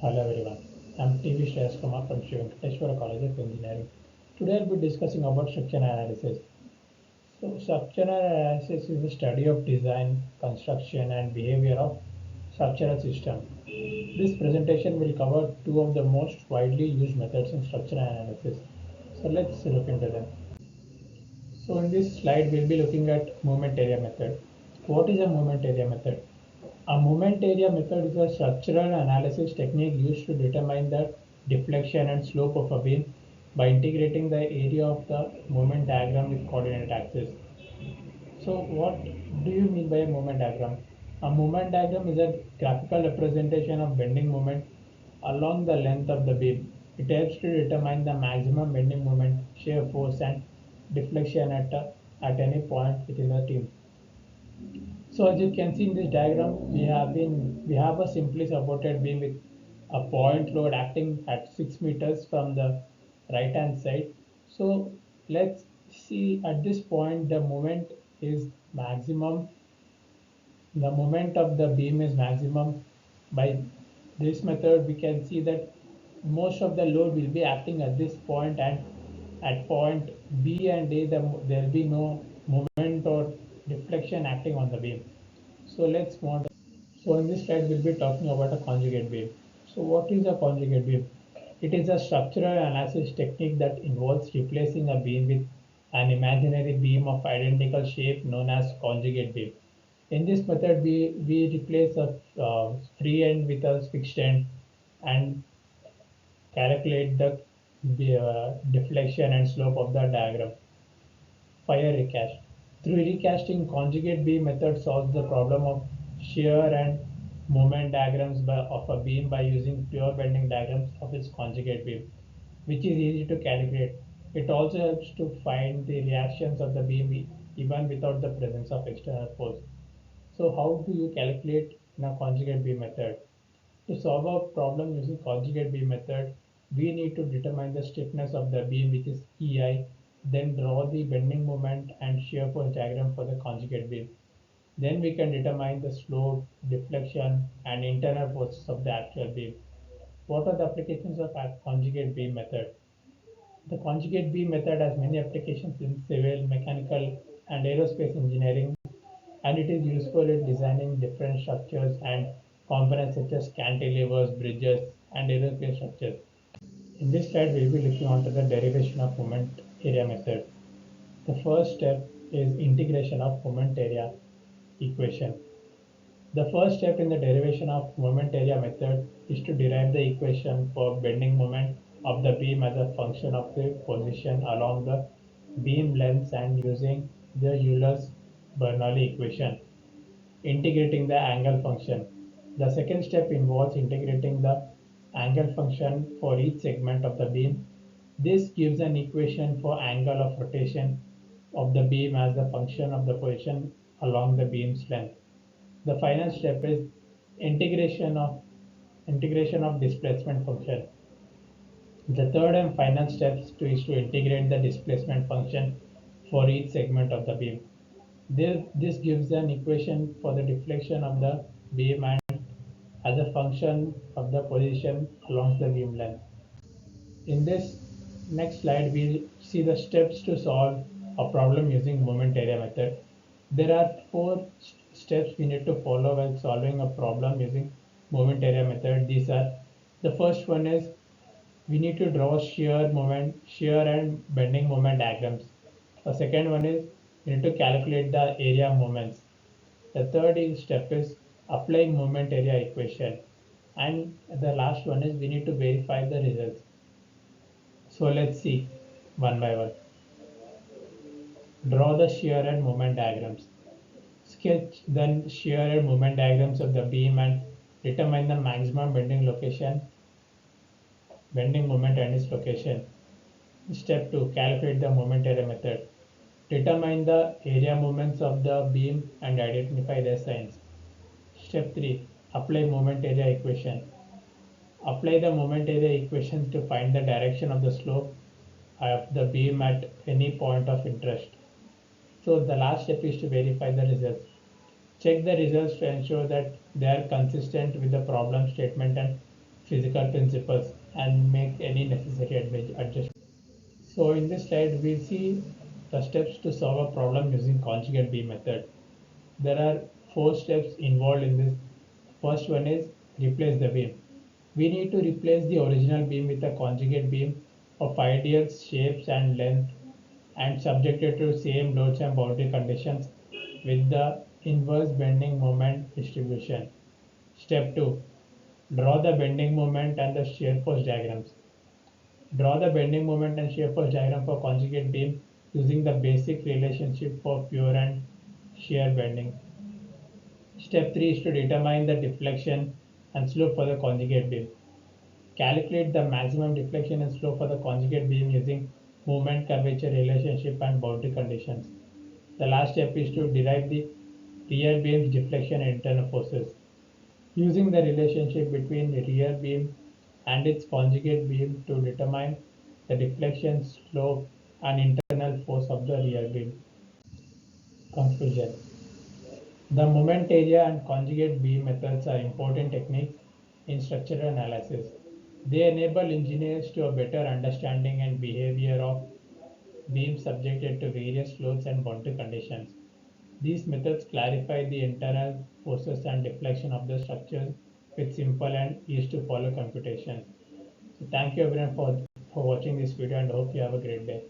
Hello everyone, I'm TV Shreyas Kumar from Sri Venkateshwara College of Engineering. Today I'll be discussing about structural analysis. So structural analysis is the study of design, construction and behavior of structural system. This presentation will cover two of the most widely used methods in structural analysis. So let's look into them. So in this slide we'll be looking at moment area method. What is a moment area method? A moment area method is a structural analysis technique used to determine the deflection and slope of a beam by integrating the area of the moment diagram with coordinate axis. So what do you mean by a moment diagram? A moment diagram is a graphical representation of bending moment along the length of the beam. It helps to determine the maximum bending moment, shear force and deflection at any point within the beam. So as you can see in this diagram, we have a simply supported beam with a point load acting at 6 meters from the right hand side. So let's see at this point the moment is maximum. The moment of the beam is maximum. By this method, we can see that most of the load will be acting at this point, and at point B and A, there will be no moment or deflection acting on the beam. So let's move on. So in this slide, we'll be talking about a conjugate beam. So what is a conjugate beam? It is a structural analysis technique that involves replacing a beam with an imaginary beam of identical shape known as conjugate beam. In this method, we replace a free end with a fixed end and calculate the deflection and slope of the diagram. Fire recast. Through recasting, conjugate beam method solves the problem of shear and moment diagrams of a beam by using pure bending diagrams of its conjugate beam, which is easy to calculate. It also helps to find the reactions of the beam even without the presence of external force. So how do you calculate in a conjugate beam method? To solve a problem using conjugate beam method, we need to determine the stiffness of the beam, which is EI, then draw the bending moment and shear force diagram for the conjugate beam. Then we can determine the slope, deflection, and internal forces of the actual beam. What are the applications of a conjugate beam method? The conjugate beam method has many applications in civil, mechanical, and aerospace engineering, and it is useful in designing different structures and components such as cantilevers, bridges, and aerospace structures. In this slide, we'll be looking onto the derivation of moment area method. The first step is integration of moment area equation. The first step in the derivation of moment area method is to derive the equation for bending moment of the beam as a function of the position along the beam length and using the Euler's-Bernoulli equation, integrating the angle function. The second step involves integrating the angle function for each segment of the beam. This gives an equation for angle of rotation of the beam as a function of the position along the beam's length. The final step is integration of integration of displacement function. The third and final step is to integrate the displacement function for each segment of the beam. This gives an equation for the deflection of the beam and as a function of the position along the beam length. In this next slide, we see the steps to solve a problem using moment area method. There are four steps we need to follow while solving a problem using moment area method. These are the first one is we need to draw shear and bending moment diagrams. The second one is we need to calculate the area moments. The step is applying moment area equation. And the last one is we need to verify the results. So let's see one by one. Draw the shear and moment diagrams. Sketch the shear and moment diagrams of the beam and determine the maximum bending moment and its location. Step 2. Calculate the moment area method. Determine the area moments of the beam and identify their signs. Step 3. Apply moment area equation. Apply the moment area equations to find the direction of the slope of the beam at any point of interest. So the last step is to verify the results. Check the results to ensure that they are consistent with the problem statement and physical principles and make any necessary adjustments. So in this slide, we see the steps to solve a problem using conjugate beam method. There are 4 steps involved in this. First one is replace the beam. We need to replace the original beam with a conjugate beam of ideal shapes and length and subjected to same loads and boundary conditions with the inverse bending moment distribution. Step 2. Draw the bending moment and the shear force diagrams. Draw the bending moment and shear force diagram for conjugate beam using the basic relationship for pure and shear bending. Step 3 is to determine the deflection and slope for the conjugate beam. Calculate the maximum deflection and slope for the conjugate beam using moment curvature relationship and boundary conditions. The last step is to derive the rear beam's deflection and internal forces. Using the relationship between the rear beam and its conjugate beam to determine the deflection, slope, and internal force of the rear beam. Conclusion. The moment area and conjugate beam methods are important techniques in structural analysis. They enable engineers to a better understanding and behavior of beams subjected to various loads and boundary conditions. These methods clarify the internal forces and deflection of the structures with simple and easy to follow computations. So thank you everyone for watching this video and hope you have a great day.